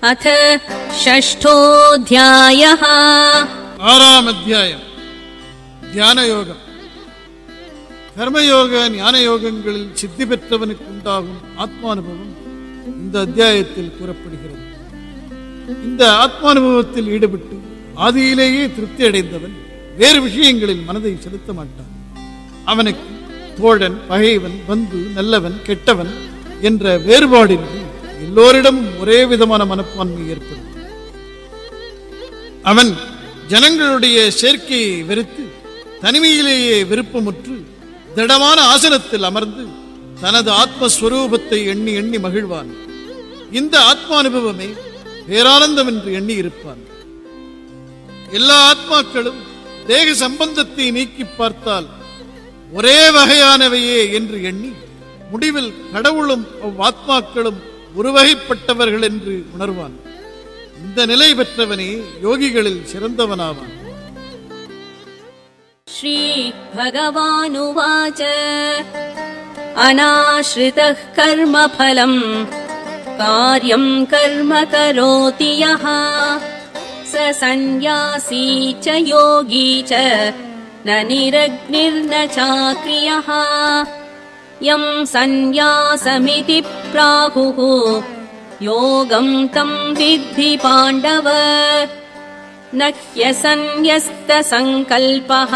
अथ षष्ठोऽध्यायः। ஆறாம் அத்தியாயம் தியான யோகம். கர்மயோக ஞான யோகங்களில் சித்தி பெற்றவனுக்கு உண்டாகும் ஆத்மானுபவம் இந்த அத்தியாயத்தில் கூறப்படுகிறது. இந்த ஆத்மானுபவத்தில் ஈடுபட்டு ஆதியிலேயே திருப்தி அடைந்தவன் வேறு விஷயங்களில் மனதை செலுத்த மாட்டான். அவனுக்கு தோழன், பகைவன், பந்து, நல்லவன், கெட்டவன் என்ற வேறுபாடின்றி எல்லோரிடமும் ஒரே விதமான மனப்பான்மை ஏற்படும். அவன் ஜனங்களுடைய சேர்க்கையை வெறுத்து தனிமையிலேயே விருப்பமுற்று திடமான ஆசனத்தில் அமர்ந்து தனது ஆத்மஸ்வரூபத்தை எண்ணி எண்ணி மகிழ்வான். இந்த ஆத்மானுபவமே பேரானந்தம் என்று எண்ணி இருப்பான். எல்லா ஆத்மாக்களும் தேக சம்பந்தத்தை நீக்கி பார்த்தால் ஒரே வகையானவையே என்று எண்ணி முடிவில் கடவுளும் அவ்வாத்மாக்களும் ஒருவகைப்பட்டவர்கள் என்று உணர்வான். இந்த நிலை பெற்றவனே யோகிகளில் சிறந்தவனாவான். ஸ்ரீ பகவானுவாச அநாஶ்ரிதः கர்மஃலம் கார்யம் கர்ம கரோதி யः ச சந்நியாசி ச யோகி ச ந நிரக்னிர்ந சாக்ரியः யம் சந்நியாசமிதி ப்ராஹுः யோகம் தம் வித்தி பாண்டவ ந ஹ்யசந்நியஸ்த சங்கல்பः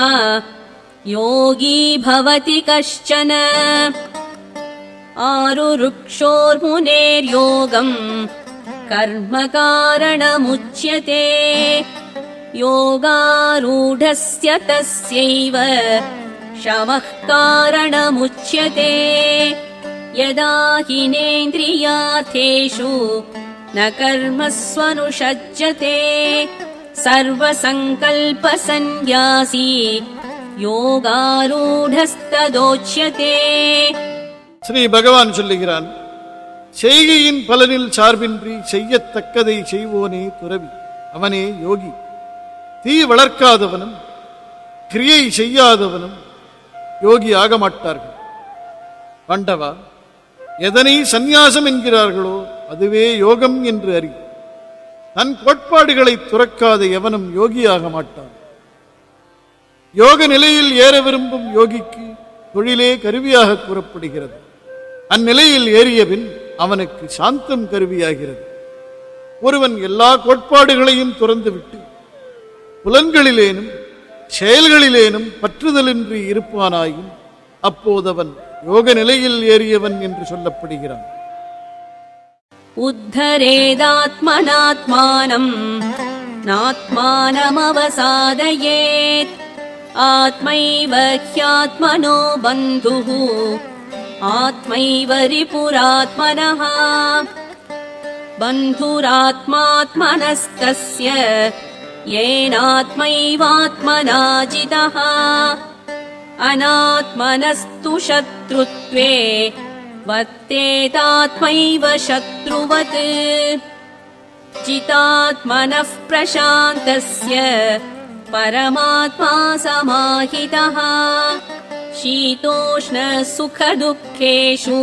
யோகி பவதி கஷ்சன ஆருருக்ஷோர்முனேர்யோகம் கர்ம காரணமுச்யதே யோகாரூடஸ்ய தஸ்யைவ ஷமः காரணமுச்யதே யதா ஹினேந்திரியார்த்தேஷு ந கர்மஸ்வனுஷஜ்ஜதே சர்வசங்கல்ப சந்நியாசி யோகாரூடஸ்ததோச்யதே. ஸ்ரீ பகவான் சொல்லுகிறான், செய்கையின் பலனில் சார்பின்றி செய்யத்தக்கதை செய்வோனே துறவி, அவனே யோகி. தீ வளர்க்காதவனும் கிரியை செய்யாதவனும் யோகி ஆக மாட்டார்கள். பாண்டவா, எதனை சந்நியாசம் என்கிறார்களோ அதுவே யோகம் என்று அறி. தன் கோட்பாடுகளை துறக்காத எவனும் யோகியாக மாட்டான். யோக நிலையில் ஏற விரும்பும் யோகிக்கு தொழிலே கருவியாக கூறப்படுகிறது. அந்நிலையில் ஏறியபின் அவனுக்கு சாந்தம் கருவியாகிறது. ஒருவன் எல்லா கோட்பாடுகளையும் துறந்துவிட்டு புலன்களிலேனும் செயல்களிலேனும் பற்றுதலின்றி இருப்பானாயும் அப்போதவன் யோக நிலையில் ஏறியவன் என்று சொல்லப்படுகிறான். உத்தரேதாத்மனாத்மானம் நாத்மானமவசாதயேத் ஆத்மைவ ஹ்யாத்மனோ பந்துः ஆத்மைவ ரிபுராத்மனः பந்துராத்மாத்மனஸ்தஸ்ய ஏனாத்மைவாத்மனா ஜிதः அநாத்மனஸ்து சத்ருத்வே வத்தேதாத்மைவ சத்ருவத் ஜிதாத்மனः பிரசாந்தஸ்ய பரமாத்மா சமாஹிதः சீதோஷ்ண சுக துக்கேஷு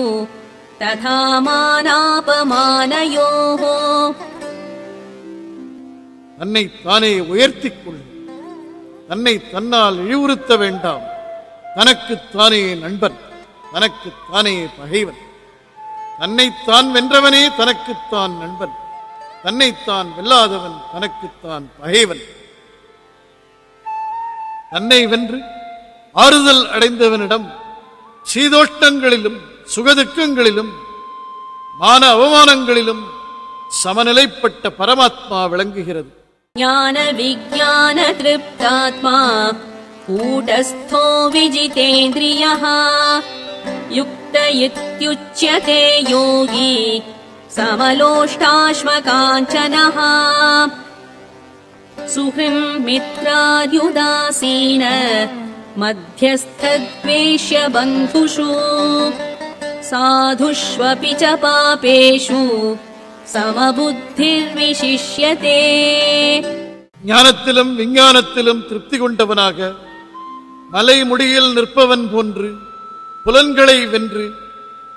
ததா மானாபமானயோः. தன்னை தானே உயர்த்திக் கொள்ளும், தன்னை தன்னால் இழிவுறுத்த வேண்டாம். தனக்குத்தானே நண்பன், தனக்குத்தானே பகைவன். தன்னைத்தான் வென்றவனே தனக்குத்தான் நண்பன், தன்னைத்தான் வெல்லாதவன் தனக்குத்தான் பகைவன். தன்னை வென்று ஆறுதல் அடைந்தவனிடம் சீதோஷ்ணங்களிலும் சுகதுக்கங்களிலும் மான அவமானங்களிலும் சமநிலைப்பட்ட பரமாத்மா விளங்குகிறது. ஞான விஞ்ஞான திருப்தாத்மா கூடஸ்தோ விஜிதேந்திரியः யுக்த இத்யுச்யதே யோகி சமலோஷ்டாஸ்மகாஞ்சனः சுஹ்ரும் மித்ராத்யுதாசீன மத்யஸ்தத்வேஷ்ய பந்துஷு சாதுஷ்வபி ச பாபேஷு சமபுத்திர்விசிஷ்யதே. ஞானத்திலும் விஞ்ஞானத்திலும் திருப்தி கொண்டவனாக மலை முடியில் நிற்பவன் போன்று புலன்களை வென்று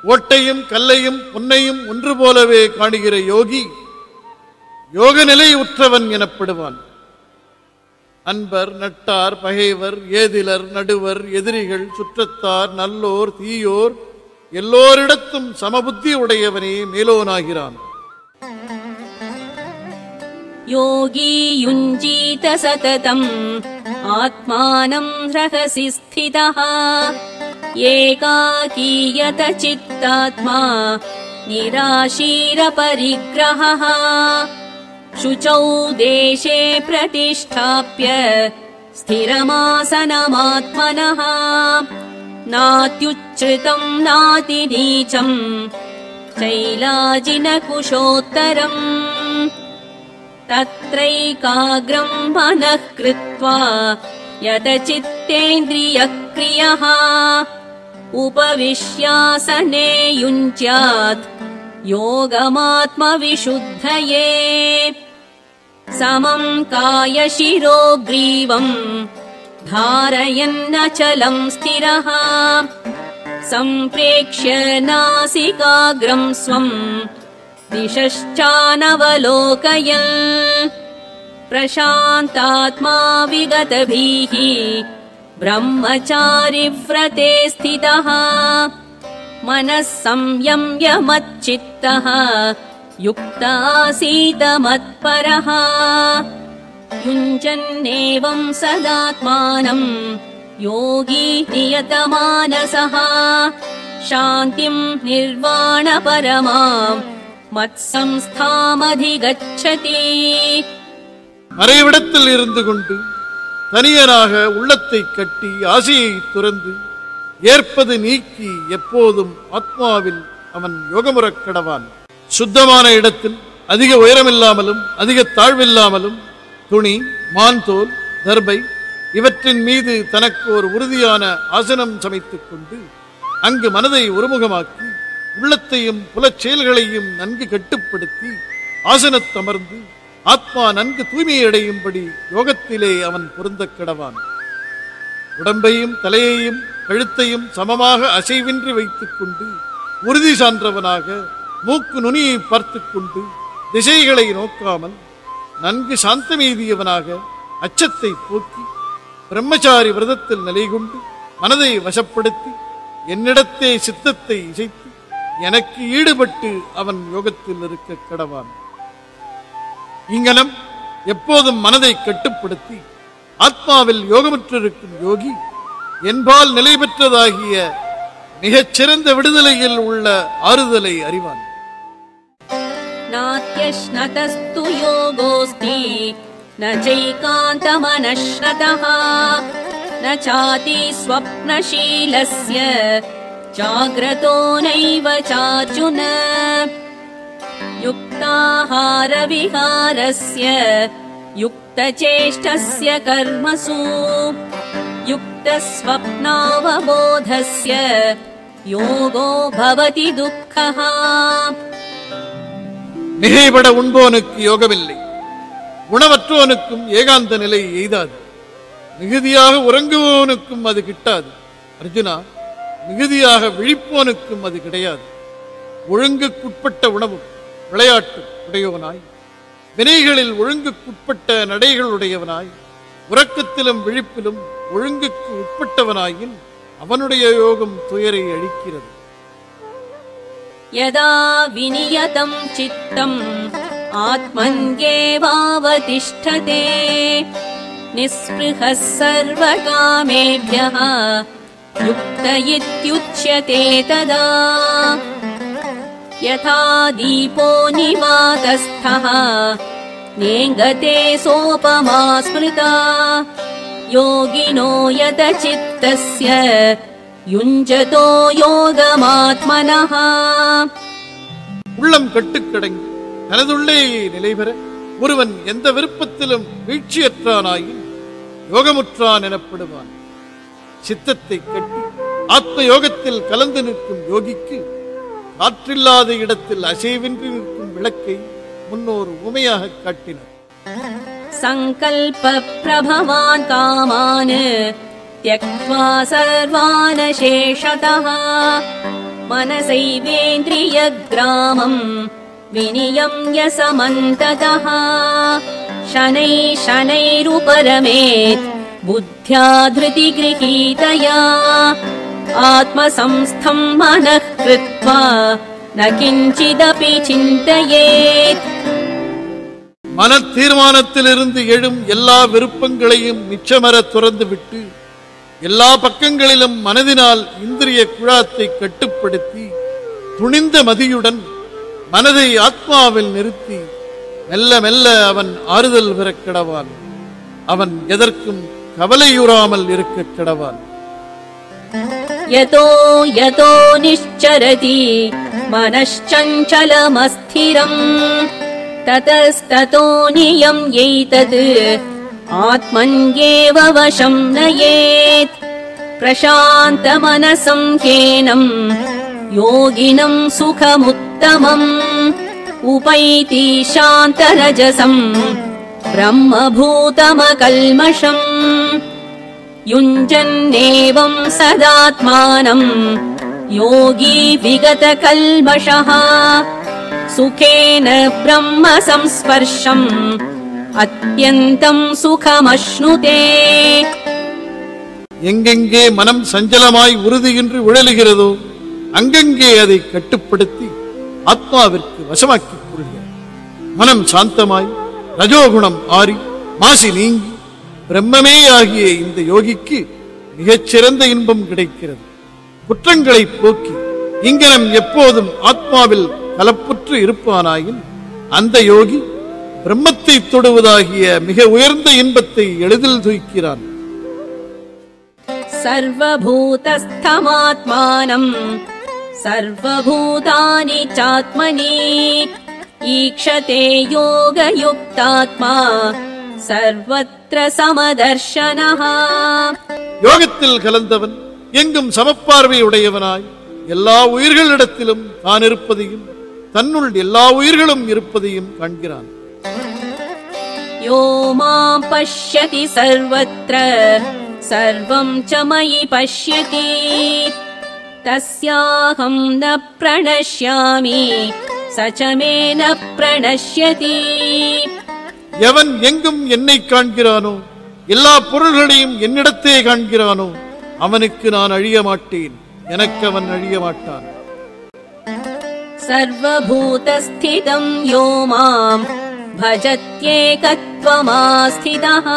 ஓட்டையும் கல்லையும் பொன்னையும் ஒன்று போலவே காணுகிற யோகி யோக நிலை உற்றவன் எனப்படுவான். அன்பர், நட்டார், பகைவர், ஏதிலர், நடுவர், எதிரிகள், சுற்றத்தார், நல்லோர், தீயோர் எல்லோரிடத்தும் சமபுத்தி உடையவனே மேலோனாகிறான். योगी युञ्जीत सततम् आत्मानं रहसि स्थितः एकाकीयत चित्तात्मा निराशीरपरिग्रहः शुचौ देशे प्रतिष्ठाप्य स्थिरमासनमात्मनः नात्युच्छ्रितं नातिनीचं चैलाजिनकुशोत्तरम् तत्रैकाग्रं मनः कृत्वा यतचित्तेन्द्रियक्रियः उपविश्यासने युञ्ज्यात् योगमात्मविशुद्धये समं कायशिरो ग्रीवम् धारयन्नचलं स्थिरः सम्प्रेक्ष्य नासिकाग्रं स्वम् दिशश्चानवलोकयन् प्रशान्तात्मा विगतभिः ब्रह्मचारिव्रते स्थितः मनः संयम्य मच्चित्तः युक्त आसीत् मत्परः युञ्जन्नेवं सदात्मानं योगी नियतमानसः शान्तिं निर्वाणपरमाम् மத்சம்ஸ்தாமதிகச்சதி. மறைவிடத்தில் இருந்து கொண்டு தனியனாக உள்ளத்தை கட்டி ஆசையை துறந்து ஏற்பது நீக்கி எப்போதும் ஆத்மாவில் அவன் யோகமுறக் கடவான். சுத்தமான இடத்தில் அதிக உயரமில்லாமலும் அதிக தாழ்வில்லாமலும் துணி, மான்தோல், தர்பை இவற்றின் மீது தனக்கு ஒரு உறுதியான ஆசனம் சமைத்துக் கொண்டு அங்கு மனதை ஒருமுகமாக்கி உள்ளத்தையும் புலச்செயல்களையும் நன்கு கட்டுப்படுத்தி ஆசனத்தமர்ந்து ஆத்மா நன்கு தூய்மையடையும்படி யோகத்திலே அவன் பொருந்தக் கடவான். உடம்பையும் தலையையும் கழுத்தையும் சமமாக அசைவின்றி வைத்துக் கொண்டு உறுதி சான்றவனாக மூக்கு நுனியை பார்த்துக் கொண்டு திசைகளை நோக்காமல் நன்கு சாந்தமீதியவனாக அச்சத்தை போக்கி பிரம்மச்சாரி விரதத்தில் நிலை கொண்டு மனதை வசப்படுத்தி என்னிடத்தே சித்தத்தை இசைத்து எனக்கு ஈடுபட்டு அவன் யோகத்தில் இருக்க கடவான். இங்கனம் எப்போதும் மனதை கட்டுப்படுத்தி ஆத்மாவில் யோகமுற்றிருக்கும் யோகி என்பால் நிலை பெற்றதாகிய மிகச்சிறந்த விடுதலையில் உள்ள ஆறுதலை அறிவான். நாத்யஷ்ணதஸ்து யோகோஸ்தி ந சைகாந்தமனஷ்ணதः ந சாதி ஸ்வப்னசீலஸ்ய ஜாக்ரதோ நைவ சார்ஜுன யுக்தாஹார விஹாரஸ்ய யுக்தசேஷ்டஸ்ய கர்மசு யுக்தஸ்வப்னாவபோதஸ்ய யோகோ பவதி துக்கஹ. மிகைபட உண்போனுக்கு யோகமில்லை, உணவற்றோனுக்கும் ஏகாந்த நிலை எய்தாது, மிகுதியாக உறங்குவோனுக்கும் அது கிட்டாது. அர்ஜுனா, மிகுதியாக விழிப்போனுக்கும் அது கிடையாது. ஒழுங்குக்குட்பட்ட உணவும் விளையாட்டு உடையவனாய், வினைகளில் ஒழுங்குக்குட்பட்ட நடைகளுடையவனாய், உறக்கத்திலும் விழிப்பிலும் ஒழுங்குக்கு உட்பட்டவனாயின் அவனுடைய யோகம் துயரை அழிக்கிறது. யதா விநியதம் சித்தம் ஆத்மன்யேவாவதிஷ்டதே நிஸ்பிருஹः சர்வகாமேभ्यः யுக்த இத்யுச்யதே ததா யதா தீபோ நிவாதஸ்தः நேங்கதே சோபமா ஸ்மிருதா யோகினோ யத சித்தஸ்ய யுஞ்சதோ யோகமாத்மனः. உள்ளம் கட்டுக்கடங்கி தனதுள்ளேயே நிலைபெற ஒருவன் எந்த விருப்பத்திலும் வீழ்ச்சியற்றானாயின் யோகமுற்றான் எனப்படுவான். சித்தத்தை கட்டி ஆத்ம யோகத்தில் கலந்து நிற்கும் யோகிக்கு காற்றில்லாத இடத்தில் அசைவின்றி நிற்கும் விளக்கை முன்னோர் உமையாக காட்டினர். சங்கல்ப பிரபவான் காமான் த்யக்த்வா சர்வான் சேஷதः மனசைவேந்திரிய கிராமம் विनियम्य समन्ततः शनैः शनैरुपरमेत् बुद्ध्या धृतिगृहीतया आत्मसंस्थं मनः कृत्वा न किञ्चिदपि चिन्तयेत्. மன தீர்மானத்திலிருந்து எழும் எல்லா விருப்பங்களையும் நிச்சமர துறந்து விட்டு எல்லா பக்கங்களிலும் மனதினால் இந்திரிய குழாத்தை கட்டுப்படுத்தி துணிந்த மதியுடன் மனதை ஆத்மாவில் நிறுத்தி மெல்ல மெல்ல அவன் ஆறுதல் பெறக் கடவான். அவன் எதற்கும் கவலையுறாமல் இருக்க கடவான். யதோ யதோ நிச்சரதி மனச்சஞ்சலமஸ்திரம் ததஸ்ததோ நியம் எய்தது ஆத்மன்யேவ வசம் நயேத். பிரசாந்த மனசம் ஹேனம் யோகினம் சுகமுத்தமம் உபைதி சாந்தரஜசம் பிரம்மபூதமகல்மஷம். யுஞ்சன்னேவம் சதாத்மானம் யோகி விகதகல்மஷः சுகேன பிரம்ம சம்ஸ்பர்ஷம் அத்யந்தம் சுகமஷ்ணுதே. எங்கெங்கே மனம் சஞ்சலமாய் உறுதியின்றி உழலுகிறதோ அங்கங்கே அதை கட்டுப்படுத்தி ஆத்மாவிற்கு வசமாக்கிக் கொள்கிறார். மனம் சாந்தமாய் ரஜோகுணம் ஆறி மாசி நீங்கி பிரம்மமே ஆகிய இந்த யோகிக்கு மிகச்சிறந்த இன்பம் கிடைக்கிறது. குற்றங்களை போக்கி இங்கனம் எப்போதும் ஆத்மாவில் கலப்புற்று இருப்பானாயின் அந்த யோகி பிரம்மத்தை தொடுவதாகிய மிக உயர்ந்த இன்பத்தை எளிதில் துய்க்கிறான். சர்வபூதஸ்தமாத்மானம் சர்வபூதானி சாத்மனி ஈக்ஷதே யோகயுக்தாத்மா சர்வத்ர சமதர்ஷனஹ. யோகத்தில் கலந்தவன் எங்கும் சமப்பார்வை உடையவனாய் எல்லா உயிர்களிடத்திலும் தான் இருப்பதையும் தன்னுள் எல்லா உயிர்களும் இருப்பதையும் காண்கிறான். யோ மாம் பஷ்யதி சர்வத்ர சர்வம் ச மயி பஷ்யதி தஸ்யாஹம் ந ப்ரணஷ்யாமி ச ச மே ந ப்ரணஷ்யதி. எவன் எங்கும் என்னை காண்கிறானோ எல்லா பொருள்களையும் என்னிடத்தே காண்கிறானோ அவனுக்கு நான் அழிய மாட்டேன், எனக்கு அவன் அழிய மாட்டான். சர்வபூதஸ்திதம் யோ மாம் பஜத்யேகத்வமாஸ்திதः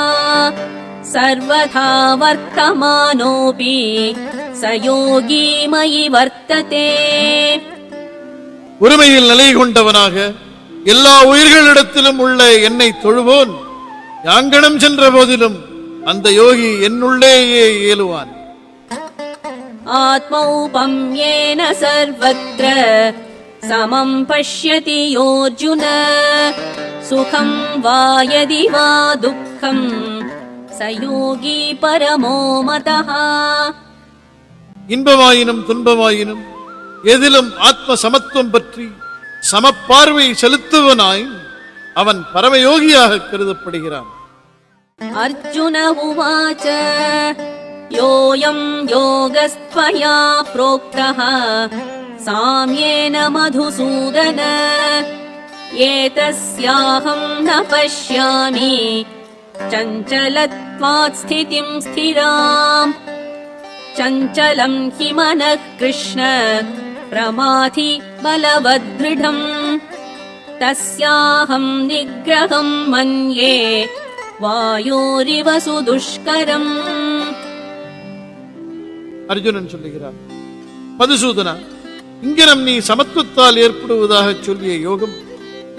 சர்வதா வர்த்தமானோபி ச யோகி மயி வர்த்ததே. ஒருமையில் நிலை கொண்டவனாக எல்லா உயிர்களிடத்திலும் உள்ள என்னை தொழுவோன் யாங்கனம் சென்ற போதிலும் அந்த யோகி என்னுள்ளேயே இயலுவான். ஆத்மௌபம்யேன சர்வத்ர சமம் பஷ்யதி யோர்ஜுன சுகம் வா யதி வா துக்கம் ச யோகி பரமோ மதः. இன்பமாயினும் துன்பமாயினும் எதிலும் ஆத்ம சமத்துவம் பற்றி சமப்பார்வை செலுத்துவனாய் அவன் பரமயோகியாக கருதப்படுகிறான். அர்ஜுன உவாச யோயம் யோகஸ்த்வயா ப்ரோக்தः சாம்யேன மதுசூதன ஏதஸ்யாஹம் ந பஷ்யாமி சஞ்சலத்வாத் ஸ்திதிம் ஸ்திராம். சஞ்சலம் ஹி மனः கிருஷ்ண பிரமாதி பலவத்ருடம் தஸ்யாஹம் நிக்ரஹம் மன்யே வாயோரிவ சுதுஷ்கரம். அர்ஜுனன் சொல்லுகிறான், மதுசூதனா, இங்கனம் நீ சமத்துவத்தால் ஏற்படுவதாக சொல்லிய யோகம்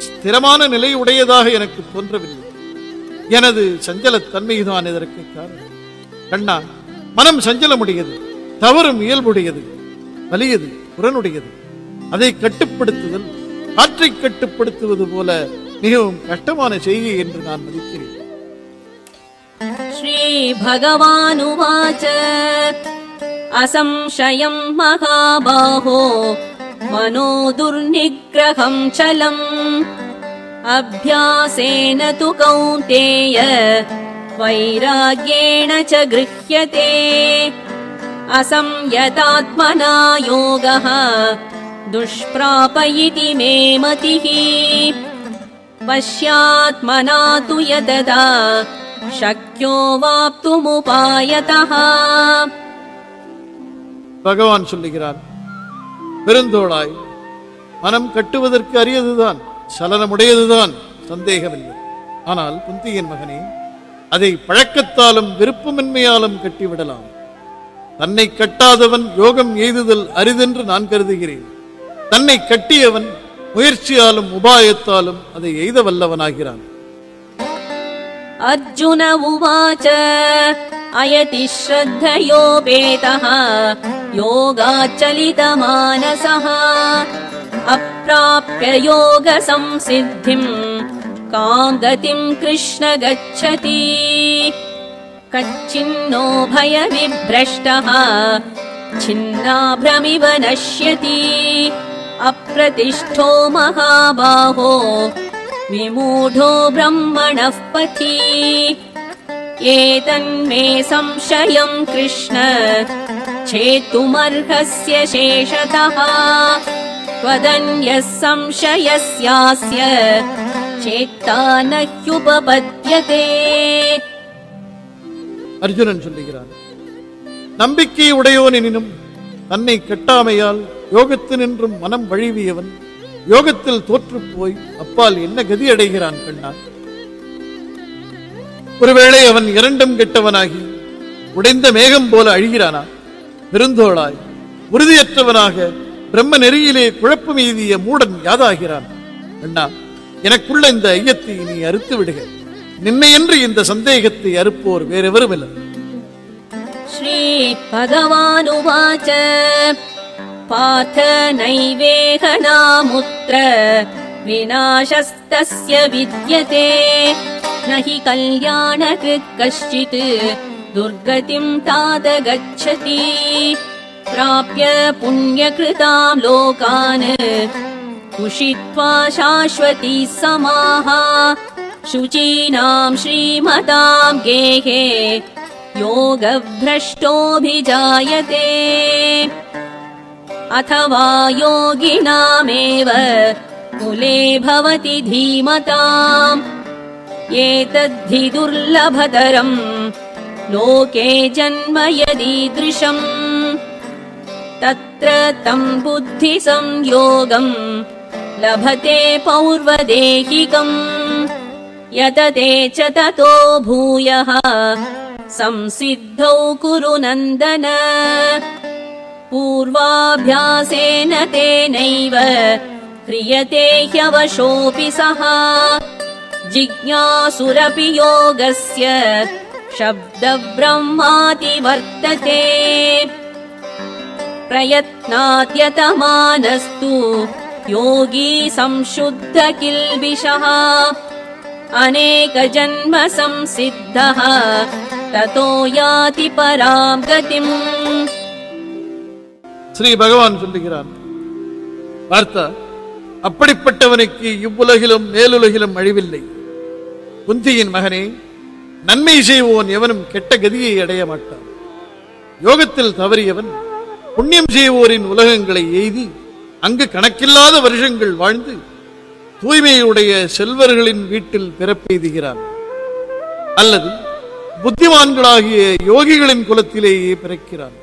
ஸ்திரமான நிலை உடையதாக எனக்கு தோன்றவில்லை. எனது சஞ்சலத்தன்மைதான் இதற்கு காரணம். கண்ணா, மனம் சஞ்சலமுடையது, தவறும் இயல்புடையது, வலியது, புறனுடையது. அதை கட்டுப்படுத்துதல் காற்றை கட்டுப்படுத்துவது போல மிகவும் கஷ்டமான செய்கை என்று நான் மதிக்கிறேன். ஸ்ரீ பகவானுவாச அசம்சயம் மகாபாஹோ மனோ துர்நிக்ரஹம் சலம் அப்யாசேன து கௌந்தேய வைராக்யேண ச கிருஹ்யதே. அசம்யதாத்மனா யோகः दुष्प्रापयिति मे मतिः पश्यात्मना तु यददा शक्यो वाप्तुमुपायतः பகவான் சொல்லுகிறான், பெருந்தோளாய், மனம் கட்டுவதற்கு அரியதுதான், சலனமுடையதுதான், சந்தேகமில்லை. ஆனால் குந்தியின் மகனே, அதை பழக்கத்தாலும் விருப்பமின்மையாலும் கட்டிவிடலாம். தன்னை கட்டாதவன் யோகம் எய்துதல் அரிதென்று நான் கருதுகிறேன். தன்னை கட்டியவன் முயற்சியாலும் உபாயத்தாலும் அதை எய்த வல்லவனாகிறான். अर्जुन उवाच अयति श्रद्धयोपेतः योगाच्चलितमानसः अप्राप्य योगसंसिद्धिम् कां गतिम् कृष्ण गच्छति कच्चिन्नो भयविभ्रष्टः छिन्नाभ्रमिव नश्यति अप्रतिष्ठो महाबाहो विमूढो ब्रह्मणः पथि एतन्मे संशयम् कृष्ण छेतुमर्हस्य शेषतः त्वदन्यः संशयस्यास्य चेत्ता न ह्युपपद्यते. அர்ஜுனன் சொல்லுகிறான், நம்பிக்கை உடையோனெனினும் தன்னை கட்டாமையால் யோகத்தினின்றும் மனம் வழிவியவன் யோகத்தில் தோற்றுப் போய் அப்பால் என்ன கதி அடைகிறான் கண்ணா? ஒருவேளை அவன் இரண்டும் கெட்டவனாகி உடைந்த மேகம் போல அழிகிறானா? பெருந்தோளாய், உறுதியற்றவனாக பிரம்ம நெறியிலே குழப்பம் எய்திய மூடன் யாதாகிறான்? அண்ணா, எனக்குள்ள இந்த ஐயத்தை நீ அறுத்து விடுக. நின்னையன்று இந்த சந்தேகத்தை அறுப்போர் வேறெவருமில்லை. ஸ்ரீ பகவானுவாச்ச पार्थ नैवेहनामुत्र विनाशस्तस्य विद्यते न हि कल्याणकृत् कश्चित् दुर्गतिम् तात गच्छति प्राप्य पुण्यकृताम् लोकान् उषित्वा शाश्वती समाः शुचीनाम् श्रीमताम् गेहे योगभ्रष्टोऽभिजायते अथवा योगिनामेव कुले भवति धीमताम् एतद्धि दुर्लभतरम् लोके जन्म यदीदृशम् तत्र तम् बुद्धिसंयोगम् लभते पौर्वदेहिकम् यतते च ततो भूयः संसिद्धौ कुरु नन्दन पूर्वाभ्यासेन तेनैव क्रियते ह्यवशोऽपि सः जिज्ञासुरपि योगस्य शब्दब्रह्माति वर्तते प्रयत्नाद्यतमानस्तु योगी संशुद्ध किल्बिषः अनेकजन्म संसिद्धः ततो याति परां गतिम्. ஸ்ரீ பகவான் சொல்லுகிறான், பார்த்தா, அப்படிப்பட்டவனுக்கு இவ்வுலகிலும் மேலுலகிலும் அழிவில்லை. குந்தியின் மகனே, நன்மை செய்வோன் எவனும் கெட்ட கதியை அடைய மாட்டான். யோகத்தில் தவறியவன் புண்ணியம் செய்வோரின் உலகங்களை எய்தி அங்கு கணக்கில்லாத வருஷங்கள் வாழ்ந்து தூய்மையுடைய செல்வர்களின் வீட்டில் பிறப்பெய்துகிறான். அல்லது புத்திமான்களாகிய யோகிகளின் குலத்திலேயே பிறக்கிறான்.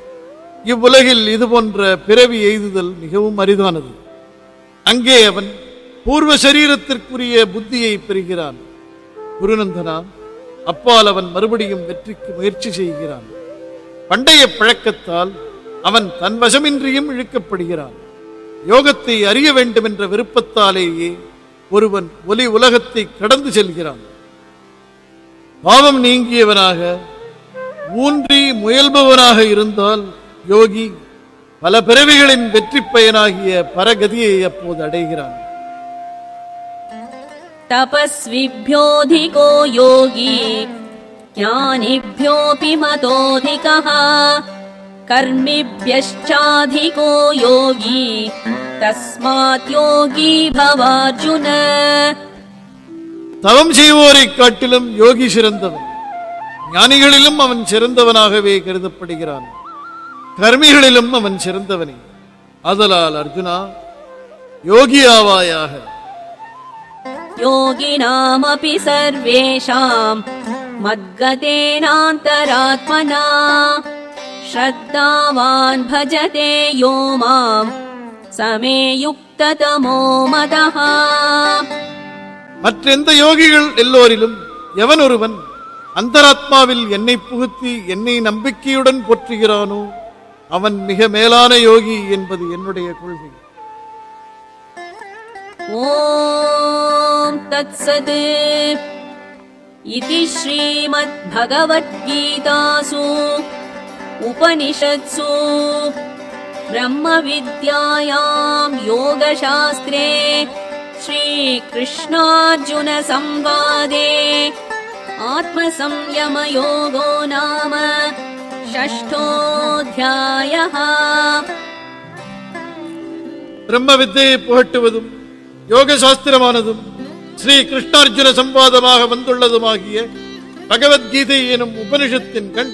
இவ்வுலகில் இது போன்ற பிறவி எய்துதல் மிகவும் அரிதானது. அங்கே அவன் பூர்வ சரீரத்திற்குரிய புத்தியை பெறுகிறான். குருநந்தனா, அப்பால் அவன் மறுபடியும் வெற்றிக்கு முயற்சி செய்கிறான். பண்டைய பழக்கத்தால் அவன் தன் வசமின்றியும் இழுக்கப்படுகிறான். யோகத்தை அறிய வேண்டும் என்ற விருப்பத்தாலேயே ஒருவன் ஒலி உலகத்தை கடந்து செல்கிறான். பாவம் நீங்கியவனாக ஊன்றி முயல்பவனாக இருந்தால் யோகி பல பிறவிகளின் வெற்றி பயனாகிய பரகதியை அப்போது அடைகிறான். तपस्विभ्योऽधिको योगी ज्ञानिभ्योऽपि मतोऽधिकः कर्मिभ्यश्चाधिको योगी तस्मात् योगी भवार्जुन. தவம் செய்வோரை காட்டிலும் யோகி சிறந்தவன். ஞானிகளிலும் அவன் சிறந்தவனாகவே கருதப்படுகிறான். கர்மிகளிலும் அவன் சிறந்தவனே. ஆதலால் அர்ஜுனா, யோகியாவாயாக. योगिनामपि सर्वेषाम् मद्गतेनान्तरात्मना श्रद्धावान् भजते यो माम् समे युक्ततमो मदः. மற்றெந்த யோகிகள் எல்லோரிலும் எவன் ஒருவன் அந்தராத்மாவில் என்னை புகுத்தி என்னை நம்பிக்கையுடன் போற்றுகிறானோ அவன் மிக மேலான யோகி என்பது என்னுடைய கொள்கை. ஓம் தத்சத். இதி ஸ்ரீமத் பகவத்கீதாசு உபனிஷத்சு பிரம்ம வித்யாயாம் யோகசாஸ்திரே ஸ்ரீ கிருஷ்ணார்ஜுன சம்வாதே ஆத்மசம்யம யோகோ நாம ஷஷ்டோத்யாயः. பிரம்ம வித்தையை புகட்டுவதும் யோக சாஸ்திரமானதும் ஸ்ரீ கிருஷ்ணார்ஜுன சம்வாதமாக வந்துள்ளதுமாகிய பகவத்கீதை எனும் உபனிஷத்தின் கண்